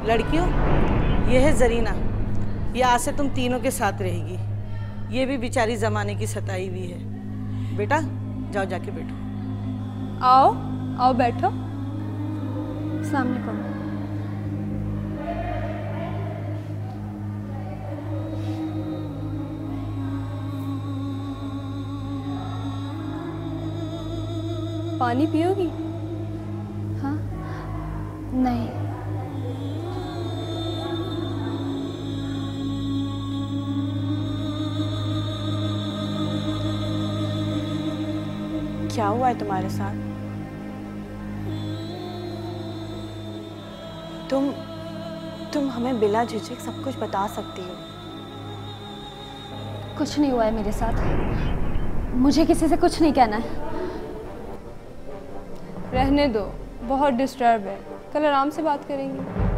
लड़कियों, ये है जरीना। ये आज से तुम तीनों के साथ रहेगी। ये भी बेचारी जमाने की सताई हुई है। बेटा जाओ जाके बैठो। आओ आओ बैठो। अस्सलाम वालेकुम। पानी पियोगी? हाँ नहीं। क्या हुआ है तुम्हारे साथ? तुम हमें बिना झिझक सब कुछ बता सकती हो। कुछ नहीं हुआ है मेरे साथ। मुझे किसी से कुछ नहीं कहना है। रहने दो, बहुत डिस्टर्ब है। कल आराम से बात करेंगे।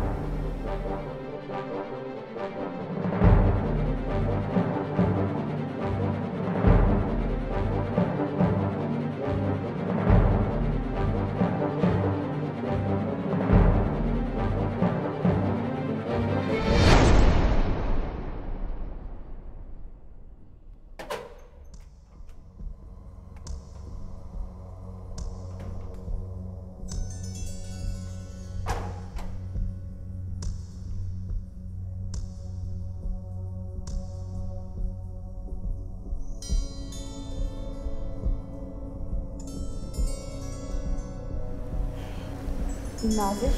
नाज़िश,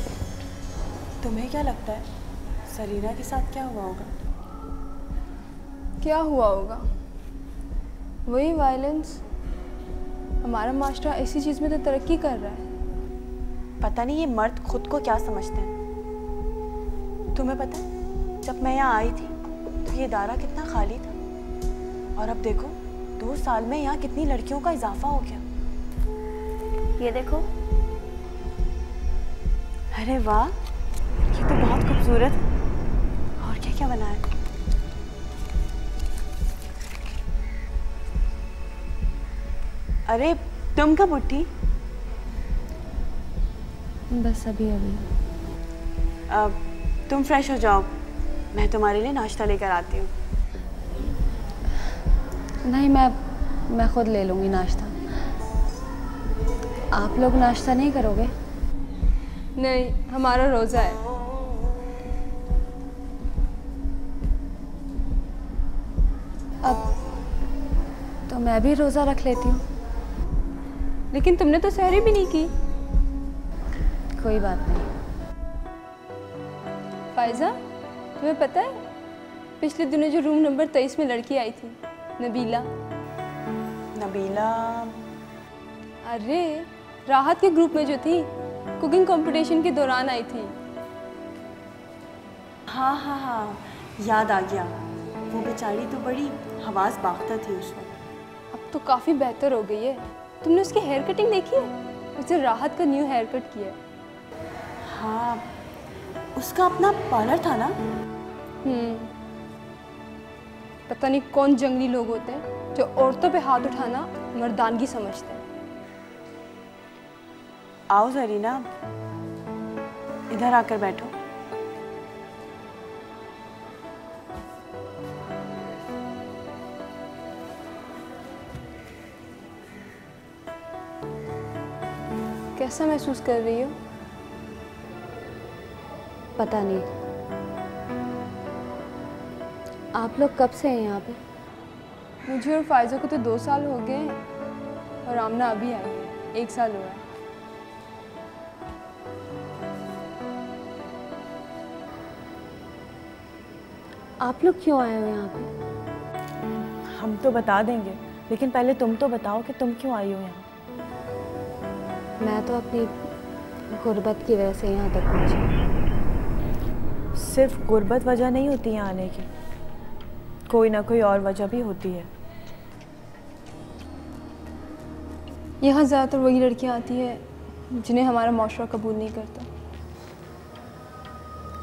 तुम्हें क्या लगता है सरीना के साथ क्या हुआ होगा? क्या हुआ होगा? वही वायलेंस। हमारा मास्टर ऐसी चीज़ में तो तरक्की कर रहा है। पता नहीं ये मर्द खुद को क्या समझते हैं। तुम्हें पता है जब मैं यहाँ आई थी तो ये दायरा कितना खाली था, और अब देखो 2 साल में यहाँ कितनी लड़कियों का इजाफा हो गया। ये देखो। अरे वाह, ये तो बहुत खूबसूरत है। और क्या क्या बना है? अरे तुम कब उठी? बस अभी अभी। अब तुम फ्रेश हो जाओ, मैं तुम्हारे लिए नाश्ता लेकर आती हूँ। नहीं, मैं खुद ले लूँगी नाश्ता। आप लोग नाश्ता नहीं करोगे? नहीं, हमारा रोज़ा है। अब तो मैं भी रोज़ा रख लेती हूँ। लेकिन तुमने तो सहरी भी नहीं की। कोई बात नहीं। फायजा, तुम्हें पता है पिछले दिनों जो रूम नंबर 23 में लड़की आई थी, नबीला? नबीला? अरे राहत के ग्रुप में जो थी, कुकिंग कंपटीशन के दौरान आई थी। हाँ हाँ हाँ, याद आ गया। वो बेचारी तो बड़ी हवास बाख्ता थी उस वक्त। अब तो काफ़ी बेहतर हो गई है। तुमने उसकी हेयर कटिंग देखी है? उसे राहत का न्यू हेयर कट किया है। हाँ, उसका अपना पार्लर था ना? पता नहीं कौन जंगली लोग होते हैं जो औरतों पे हाथ उठाना मर्दानगी समझते हैं। आओ जरीना, इधर आकर बैठो। कैसा महसूस कर रही हो? पता नहीं। आप लोग कब से हैं यहाँ पे? मुझे और फायजा को तो 2 साल हो गए हैं, और आमना अभी आई है, 1 साल हुआ है। आप लोग क्यों आए हो यहाँ पे? हम तो बता देंगे, लेकिन पहले तुम तो बताओ कि तुम क्यों आई हो यहाँ? मैं तो अपनी गुर्बत की वजह से यहाँ तक पहुँची। सिर्फ गुर्बत वजह नहीं होती यहाँ आने की, कोई ना कोई और वजह भी होती है। यहाँ ज़्यादातर वही लड़कियाँ आती है जिन्हें हमारा माशरा कबूल नहीं करता।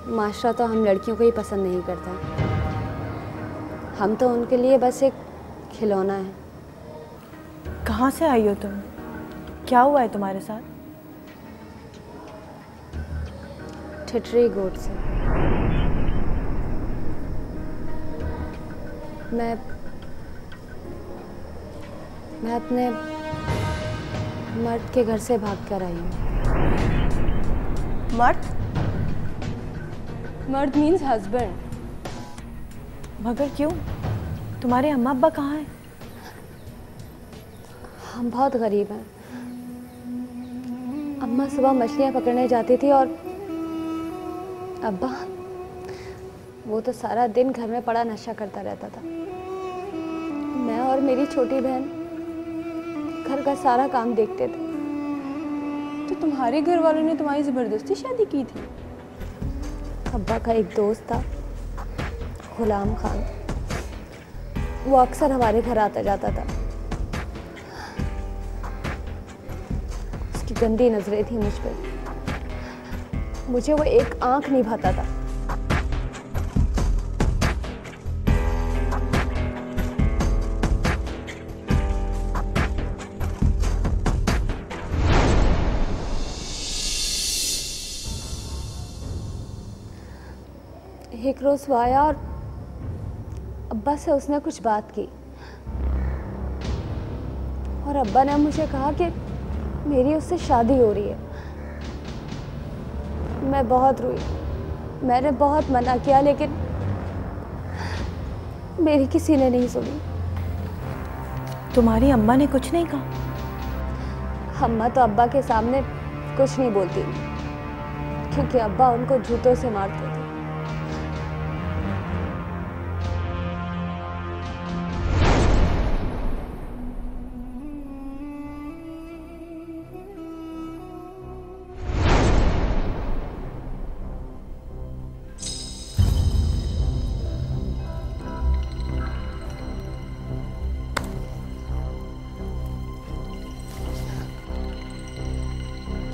माशरा तो हम लड़कियों को ही पसंद नहीं करता। हम तो उनके लिए बस एक खिलौना है। कहाँ से आई हो तुम? क्या हुआ है तुम्हारे साथ? ठिठरी गोट से। मैं अपने मर्द के घर से भाग कर आई हूँ। मर्द? मर्द मीन्स हस्बैंड। मगर क्यों? तुम्हारे अम्मा अब्बा कहाँ हैं? हम बहुत गरीब हैं। अम्मा सुबह मछलियाँ पकड़ने जाती थी और अब्बा वो तो सारा दिन घर में पड़ा नशा करता रहता था। मैं और मेरी छोटी बहन घर का सारा काम देखते थे। तो तुम्हारे घर वालों ने तुम्हारी ज़बरदस्ती शादी की थी? अब्बा का एक दोस्त था गुलाम खान, वो अक्सर हमारे घर आता जाता था। उसकी गंदी नजरें थी मुझ पर। मुझे वो एक आंख नहीं भाता था। एक रोज वो आया और अब्बा से उसने कुछ बात की और अब्बा ने मुझे कहा कि मेरी उससे शादी हो रही है। मैं बहुत रोई, मैंने बहुत मना किया लेकिन मेरी किसी ने नहीं सुनी। तुम्हारी अम्मा ने कुछ नहीं कहा? अम्मा तो अब्बा के सामने कुछ नहीं बोलती क्योंकि अब्बा उनको जूतों से मारते थे।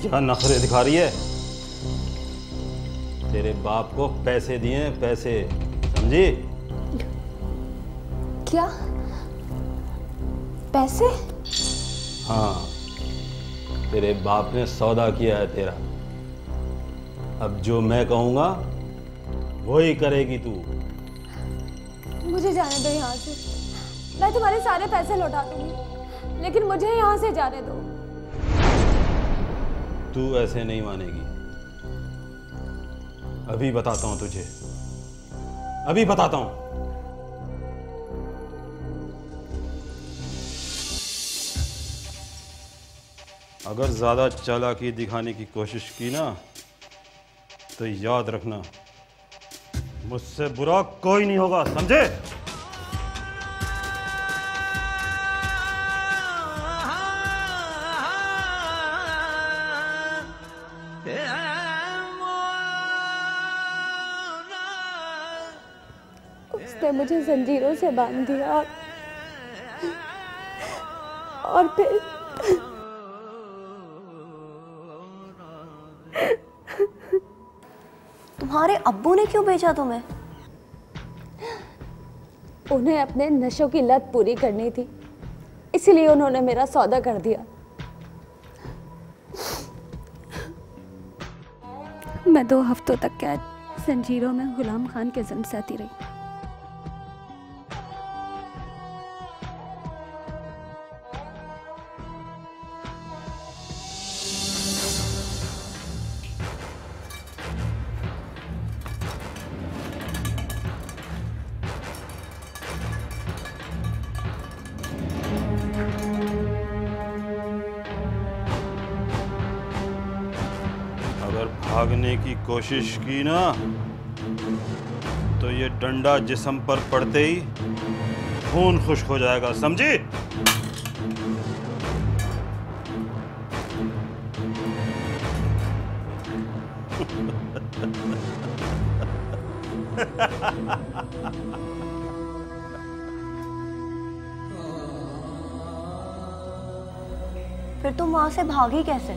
क्या नखरे दिखा रही है? तेरे बाप को पैसे दिए, पैसे, समझी? क्या पैसे? हाँ, तेरे बाप ने सौदा किया है तेरा। अब जो मैं कहूंगा वही करेगी तू। मुझे जाने दो यहाँ से। मैं तुम्हारे सारे पैसे लौटा दूंगी लेकिन मुझे यहाँ से जाने दो। तू ऐसे नहीं मानेगी। अभी बताता हूं तुझे, अभी बताता हूं। अगर ज्यादा चालाकी दिखाने की कोशिश की ना तो याद रखना मुझसे बुरा कोई नहीं होगा, समझे? उसने मुझे जंजीरों से बांध दिया और फिर तुम्हारे अब्बू ने क्यों भेजा तुम्हें? उन्हें अपने नशों की लत पूरी करनी थी, इसलिए उन्होंने मेरा सौदा कर दिया। मैं 2 हफ्तों तक कैद जंजीरों में गुलाम खान के जुल्म सहती रही। अगर भागने की कोशिश की ना तो ये डंडा जिस्म पर पड़ते ही खून खुश्क हो जाएगा, समझी? फिर तुम वहां से भागी कैसे?